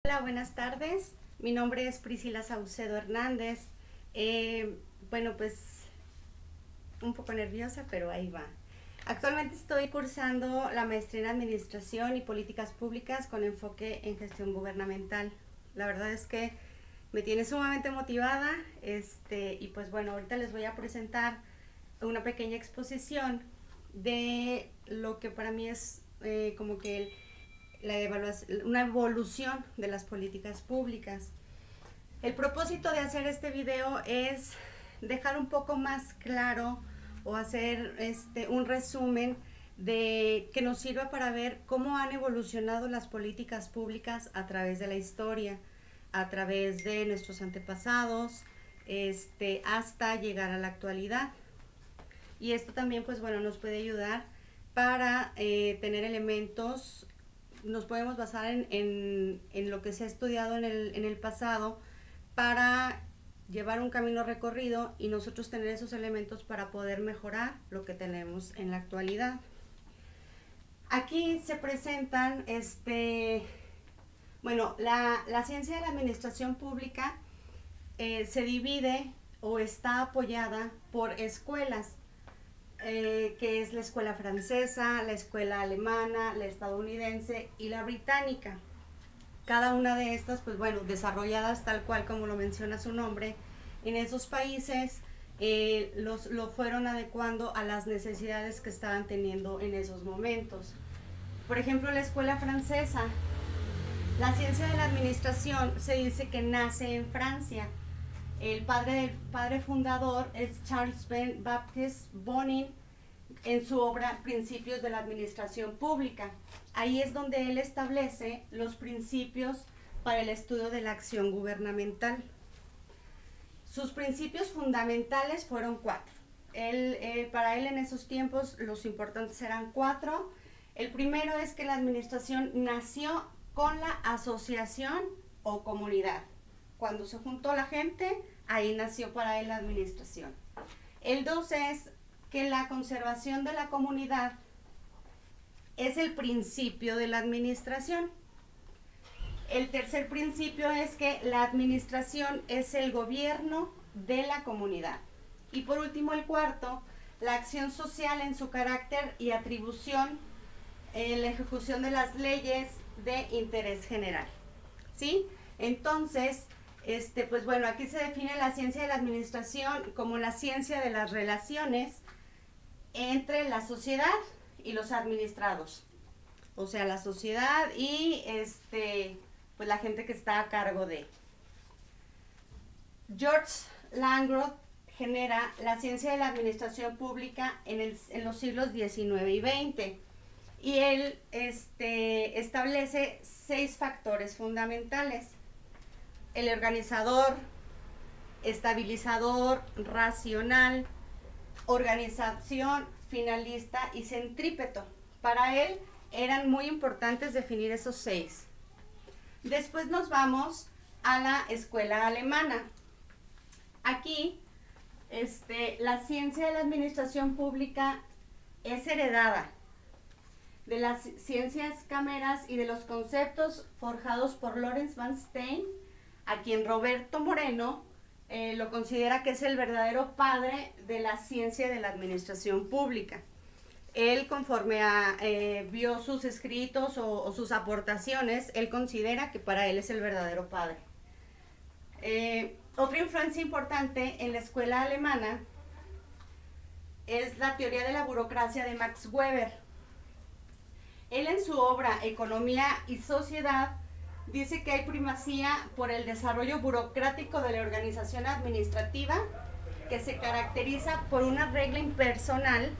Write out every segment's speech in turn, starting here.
Hola, buenas tardes. Mi nombre es Priscila Saucedo Hernández. Bueno, pues un poco nerviosa, pero ahí va. Actualmente estoy cursando la maestría en Administración y Políticas Públicas con enfoque en gestión gubernamental. La verdad es que me tiene sumamente motivada y pues bueno, ahorita les voy a presentar una pequeña exposición de lo que para mí es como que una evolución de las políticas públicas. El propósito de hacer este video es dejar un poco más claro o hacer un resumen de que nos sirva para ver cómo han evolucionado las políticas públicas a través de la historia, a través de nuestros antepasados, hasta llegar a la actualidad. Y esto también, pues bueno, nos puede ayudar para tener elementos. Nos podemos basar en lo que se ha estudiado en el pasado para llevar un camino recorrido y nosotros tener esos elementos para poder mejorar lo que tenemos en la actualidad. Aquí se presentan, bueno, la ciencia de la administración pública se divide o está apoyada por escuelas. Que es la escuela francesa, la escuela alemana, la estadounidense y la británica. Cada una de estas, pues bueno, desarrolladas tal cual como lo menciona su nombre, en esos países lo fueron adecuando a las necesidades que estaban teniendo en esos momentos. Por ejemplo, la escuela francesa, la ciencia de la administración se dice que nace en Francia. El padre fundador es Charles Baptiste Bonnin en su obra Principios de la Administración Pública. Ahí es donde él establece los principios para el estudio de la acción gubernamental. Sus principios fundamentales fueron 4. Para él en esos tiempos los importantes eran 4. El primero es que la administración nació con la asociación o comunidad. Cuando se juntó la gente, ahí nació para él la administración. El 2 es que la conservación de la comunidad es el principio de la administración. El tercer principio es que la administración es el gobierno de la comunidad. Y por último, el cuarto, la acción social en su carácter y atribución en la ejecución de las leyes de interés general. ¿Sí? Entonces, pues bueno, aquí se define la ciencia de la administración como la ciencia de las relaciones entre la sociedad y los administrados. O sea, la sociedad y pues la gente que está a cargo de. George Langroth genera la ciencia de la administración pública en los siglos XIX y XX. Y él establece 6 factores fundamentales: el organizador, estabilizador, racional, organización, finalista y centrípeto. Para él eran muy importantes definir esos 6. Después nos vamos a la escuela alemana. Aquí la ciencia de la administración pública es heredada de las ciencias cameras y de los conceptos forjados por Lorenz van Stein, a quien Roberto Moreno lo considera que es el verdadero padre de la ciencia de la administración pública. Él, conforme vio sus escritos o sus aportaciones, él considera que para él es el verdadero padre. Otra influencia importante en la escuela alemana es la teoría de la burocracia de Max Weber. Él en su obra Economía y Sociedad dice que hay primacía por el desarrollo burocrático de la organización administrativa, que se caracteriza por una regla impersonal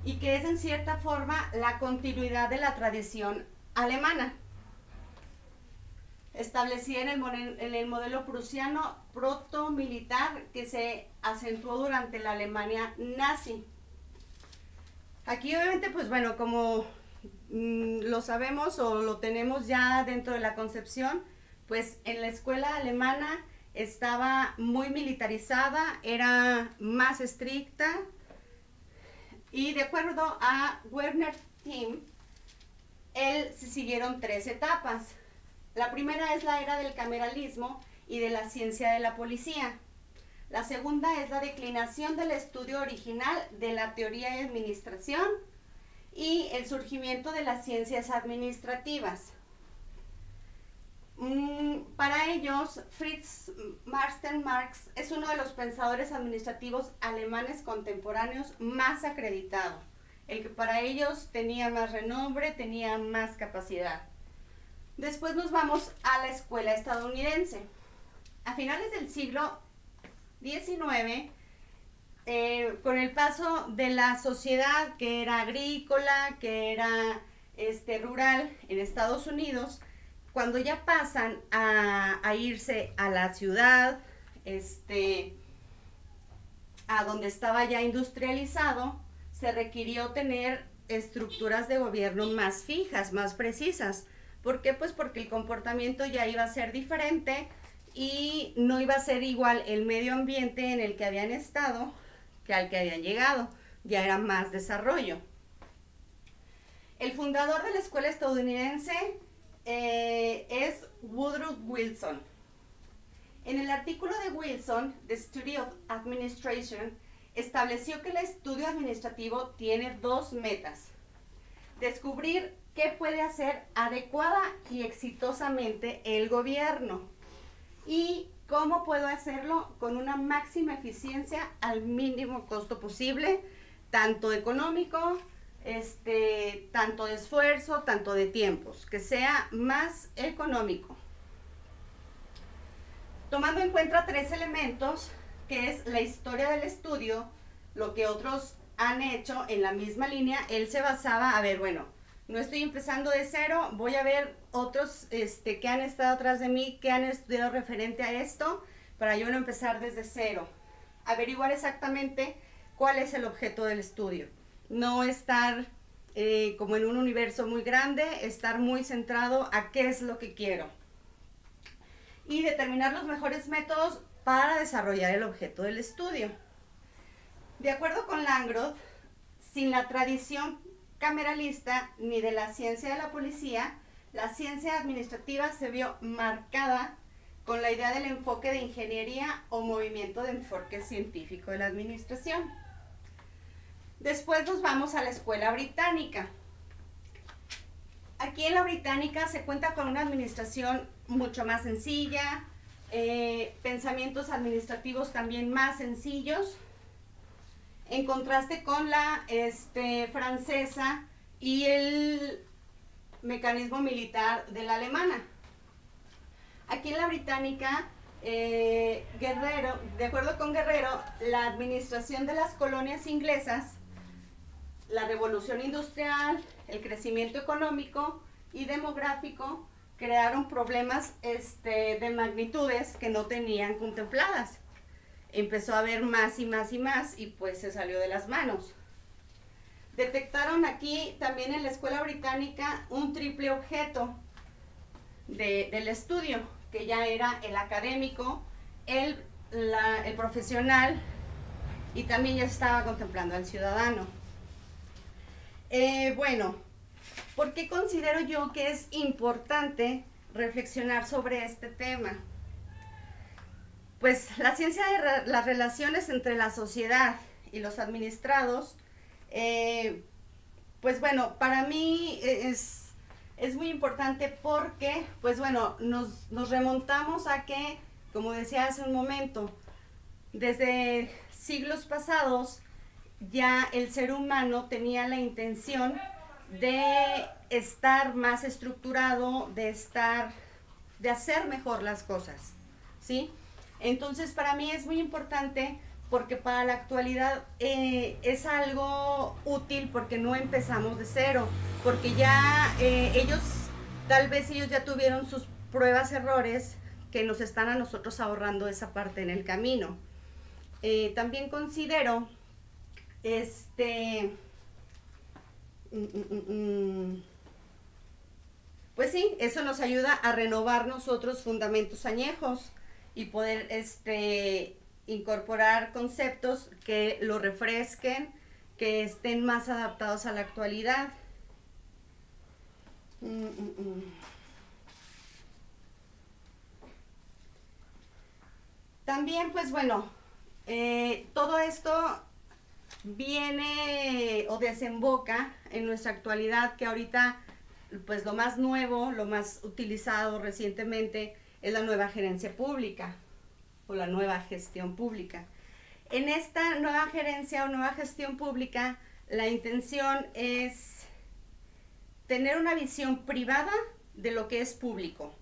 y que es en cierta forma la continuidad de la tradición alemana, establecida en el modelo prusiano protomilitar que se acentuó durante la Alemania nazi. Aquí obviamente, pues bueno, como lo sabemos o lo tenemos ya dentro de la concepción, pues en la escuela alemana estaba muy militarizada, era más estricta, y de acuerdo a Werner Timm, él se siguieron 3 etapas. La primera es la era del cameralismo y de la ciencia de la policía. La segunda es la declinación del estudio original de la teoría de administración y el surgimiento de las ciencias administrativas. Para ellos, Fritz Marsten Marx es uno de los pensadores administrativos alemanes contemporáneos más acreditado, el que para ellos tenía más renombre, tenía más capacidad. Después nos vamos a la escuela estadounidense. A finales del siglo XIX, con el paso de la sociedad que era agrícola, que era rural en Estados Unidos, cuando ya pasan a irse a la ciudad, a donde estaba ya industrializado, se requirió tener estructuras de gobierno más fijas, más precisas. ¿Por qué? Pues porque el comportamiento ya iba a ser diferente y no iba a ser igual el medio ambiente en el que habían estado que al que habían llegado. Ya era más desarrollo. El fundador de la escuela estadounidense es Woodrow Wilson. En el artículo de Wilson, The Study of Administration, estableció que el estudio administrativo tiene dos metas: descubrir qué puede hacer adecuada y exitosamente el gobierno y cómo puedo hacerlo con una máxima eficiencia al mínimo costo posible, tanto económico, tanto de esfuerzo, tanto de tiempos, que sea más económico. Tomando en cuenta tres elementos, que es la historia del estudio, lo que otros han hecho en la misma línea, él se basaba, a ver, bueno, no estoy empezando de cero, voy a ver otros que han estado atrás de mí, que han estudiado referente a esto, para yo no empezar desde cero. Averiguar exactamente cuál es el objeto del estudio. No estar como en un universo muy grande, estar muy centrado a qué es lo que quiero. Y determinar los mejores métodos para desarrollar el objeto del estudio. De acuerdo con Langroth, sin la tradición cameralista ni de la ciencia de la policía, la ciencia administrativa se vio marcada con la idea del enfoque de ingeniería o movimiento de enfoque científico de la administración. Después nos vamos a la escuela británica. Aquí en la británica se cuenta con una administración mucho más sencilla, pensamientos administrativos también más sencillos, en contraste con la francesa y el mecanismo militar de la alemana. Aquí en la británica, Guerrero, de acuerdo con Guerrero, la administración de las colonias inglesas, la revolución industrial, el crecimiento económico y demográfico crearon problemas de magnitudes que no tenían contempladas. Empezó a haber más y más y más y pues se salió de las manos. Detectaron aquí también en la escuela británica un triple objeto del estudio, que ya era el académico, el profesional y también ya se estaba contemplando al ciudadano. Bueno, ¿por qué considero yo que es importante reflexionar sobre este tema? Pues la ciencia de las relaciones entre la sociedad y los administrados, pues bueno, para mí es muy importante porque, pues bueno, nos remontamos a que, como decía hace un momento, desde siglos pasados ya el ser humano tenía la intención de estar más estructurado, de hacer mejor las cosas, ¿sí? Entonces para mí es muy importante porque para la actualidad es algo útil porque no empezamos de cero, porque ya tal vez ellos ya tuvieron sus pruebas, errores que nos están a nosotros ahorrando esa parte en el camino. También considero pues sí, eso nos ayuda a renovar nosotros fundamentos añejos y poder incorporar conceptos que lo refresquen, que estén más adaptados a la actualidad. También, pues bueno, todo esto viene o desemboca en nuestra actualidad, que ahorita pues lo más nuevo, lo más utilizado recientemente es la nueva gerencia pública o la nueva gestión pública. En esta nueva gerencia o nueva gestión pública, la intención es tener una visión privada de lo que es público.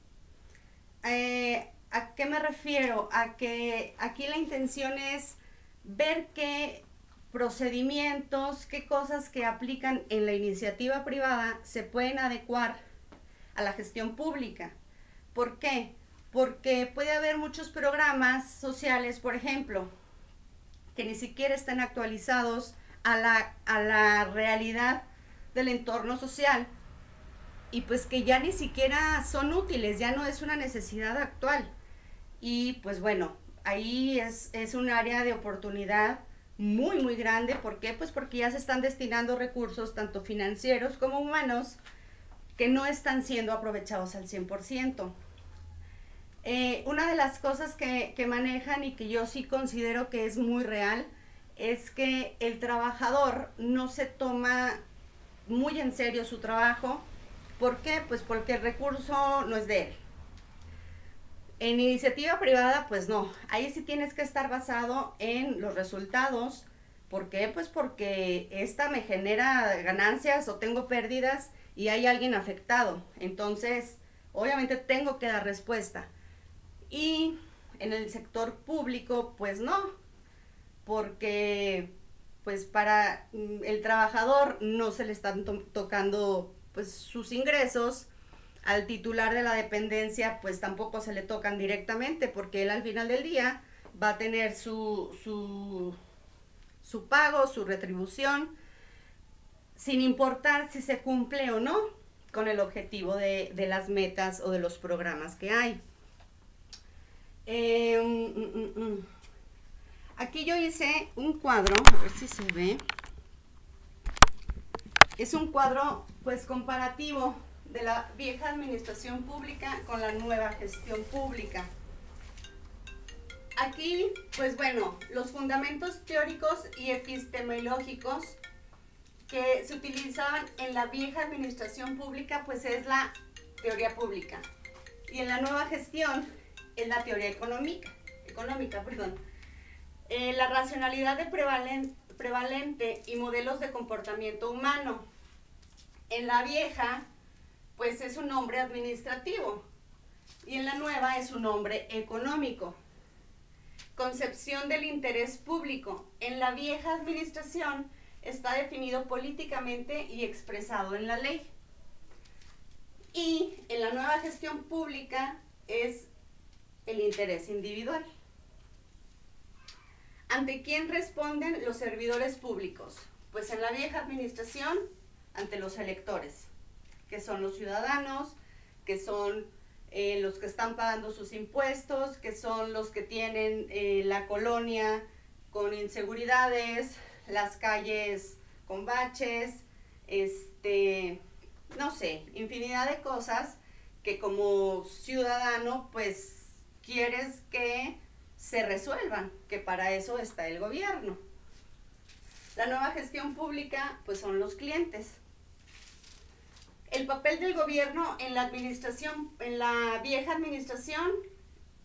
¿A qué me refiero? A que aquí la intención es ver qué procedimientos, qué cosas que aplican en la iniciativa privada se pueden adecuar a la gestión pública. ¿Por qué? Porque puede haber muchos programas sociales, por ejemplo, que ni siquiera están actualizados a la realidad del entorno social y pues que ya ni siquiera son útiles, ya no es una necesidad actual. Y pues bueno, ahí es un área de oportunidad muy, muy grande. ¿Por qué? Pues porque ya se están destinando recursos, tanto financieros como humanos, que no están siendo aprovechados al 100%. Una de las cosas que manejan y que yo sí considero que es muy real, es que el trabajador no se toma muy en serio su trabajo. ¿Por qué? Pues porque el recurso no es de él. En iniciativa privada, pues no, ahí sí tienes que estar basado en los resultados. ¿Por qué? Pues porque esta me genera ganancias o tengo pérdidas y hay alguien afectado. Entonces, obviamente tengo que dar respuesta. Y en el sector público, pues no, porque pues para el trabajador no se le están tocando pues sus ingresos. Al titular de la dependencia pues tampoco se le tocan directamente, porque él al final del día va a tener su pago, su retribución, sin importar si se cumple o no con el objetivo de las metas o de los programas que hay. Aquí yo hice un cuadro, a ver si se ve. Es un cuadro pues comparativo de la vieja administración pública con la nueva gestión pública. Aquí, pues bueno, los fundamentos teóricos y epistemológicos que se utilizaban en la vieja administración pública, pues es la teoría pública. Y en la nueva gestión es la teoría económica. La racionalidad de prevalente y modelos de comportamiento humano. En la vieja, pues es un nombre administrativo, y en la nueva es un nombre económico. Concepción del interés público. En la vieja administración está definido políticamente y expresado en la ley. Y en la nueva gestión pública es el interés individual. ¿Ante quién responden los servidores públicos? Pues en la vieja administración, ante los electores, que son los ciudadanos, que son los que están pagando sus impuestos, que son los que tienen la colonia con inseguridades, las calles con baches, no sé, infinidad de cosas que como ciudadano pues quieres que se resuelvan, que para eso está el gobierno. La nueva gestión pública pues son los clientes. El papel del gobierno en la administración, en la vieja administración,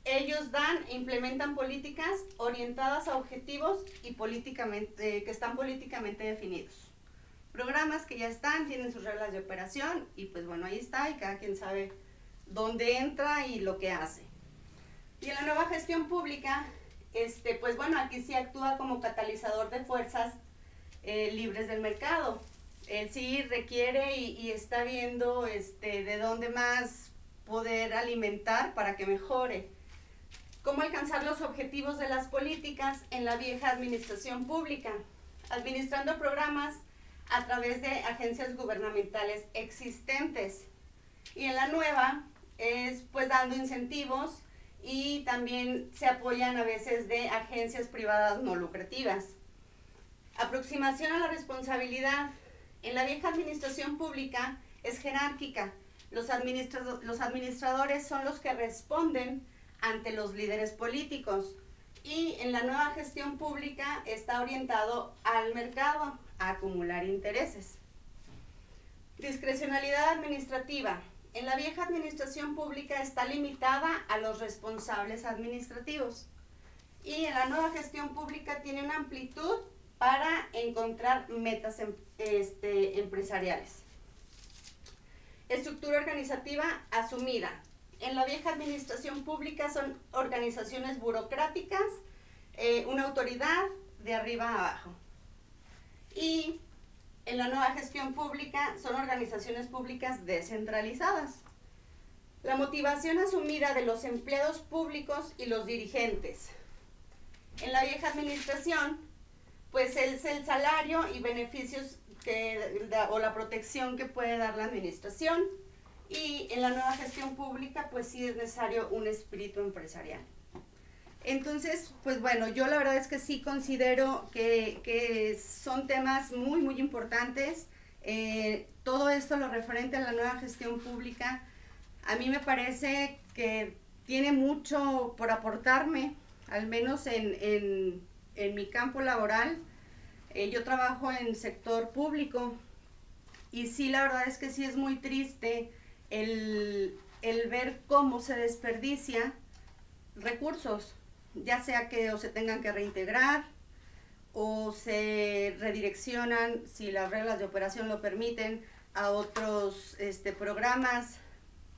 ellos dan e implementan políticas orientadas a objetivos y que están políticamente definidos. Programas que ya están, tienen sus reglas de operación y pues bueno, ahí está, y cada quien sabe dónde entra y lo que hace. Y en la nueva gestión pública, pues bueno, aquí sí actúa como catalizador de fuerzas libres del mercado. Él sí requiere y está viendo de dónde más poder alimentar para que mejore. ¿Cómo alcanzar los objetivos de las políticas en la vieja administración pública? Administrando programas a través de agencias gubernamentales existentes. Y en la nueva es pues dando incentivos, y también se apoyan a veces de agencias privadas no lucrativas. Aproximación a la responsabilidad. En la vieja administración pública es jerárquica. Los administradores son los que responden ante los líderes políticos. Y en la nueva gestión pública está orientado al mercado, a acumular intereses. Discrecionalidad administrativa. En la vieja administración pública está limitada a los responsables administrativos. Y en la nueva gestión pública tiene una amplitud para encontrar metas empresariales. Estructura organizativa asumida. En la vieja administración pública son organizaciones burocráticas, una autoridad de arriba a abajo. Y en la nueva gestión pública son organizaciones públicas descentralizadas. La motivación asumida de los empleados públicos y los dirigentes. En la vieja administración, pues es el salario y beneficios o la protección que puede dar la administración. Y en la nueva gestión pública, pues sí es necesario un espíritu empresarial. Entonces, pues bueno, yo la verdad es que sí considero que son temas muy, muy importantes. Todo esto lo referente a la nueva gestión pública, a mí me parece que tiene mucho por aportarme, al menos en mi campo laboral. Yo trabajo en sector público y sí, la verdad es que sí es muy triste el ver cómo se desperdicia recursos, ya sea que o se tengan que reintegrar o se redireccionan, si las reglas de operación lo permiten, a otros programas,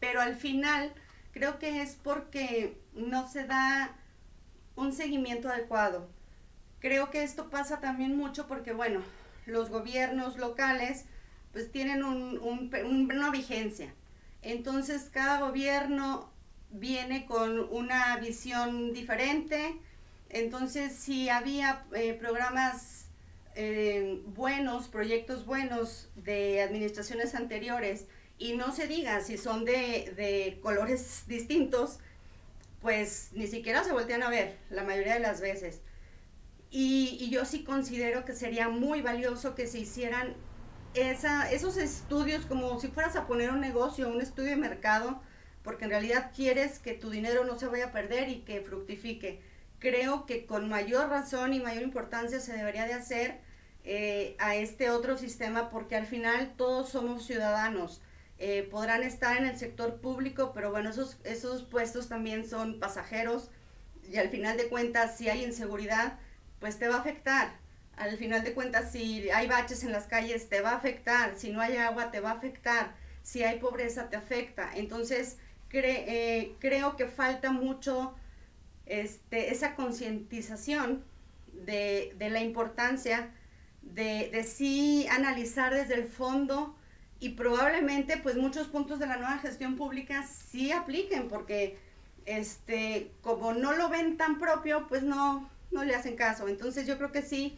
pero al final creo que es porque no se da un seguimiento adecuado. Creo que esto pasa también mucho porque, bueno, los gobiernos locales pues tienen una vigencia. Entonces cada gobierno viene con una visión diferente. Entonces si había programas buenos, proyectos buenos de administraciones anteriores, y no se diga si son de colores distintos, pues ni siquiera se voltean a ver la mayoría de las veces. Y yo sí considero que sería muy valioso que se hicieran esos estudios, como si fueras a poner un negocio, un estudio de mercado, porque en realidad quieres que tu dinero no se vaya a perder y que fructifique. Creo que con mayor razón y mayor importancia se debería de hacer a este otro sistema, porque al final todos somos ciudadanos. Podrán estar en el sector público, pero bueno, esos puestos también son pasajeros, y al final de cuentas, si hay inseguridad, pues te va a afectar. Al final de cuentas, si hay baches en las calles, te va a afectar. Si no hay agua, te va a afectar. Si hay pobreza, te afecta. Entonces, creo que falta mucho esa concientización de la importancia de sí analizar desde el fondo, y probablemente pues muchos puntos de la nueva gestión pública sí apliquen, porque como no lo ven tan propio, pues no le hacen caso. Entonces yo creo que sí,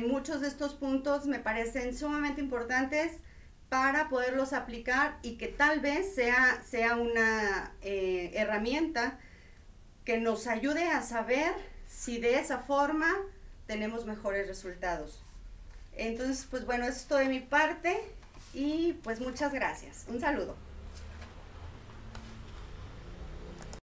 muchos de estos puntos me parecen sumamente importantes para poderlos aplicar, y que tal vez sea una herramienta que nos ayude a saber si de esa forma tenemos mejores resultados. Entonces, pues bueno, eso es todo de mi parte, y pues muchas gracias. Un saludo.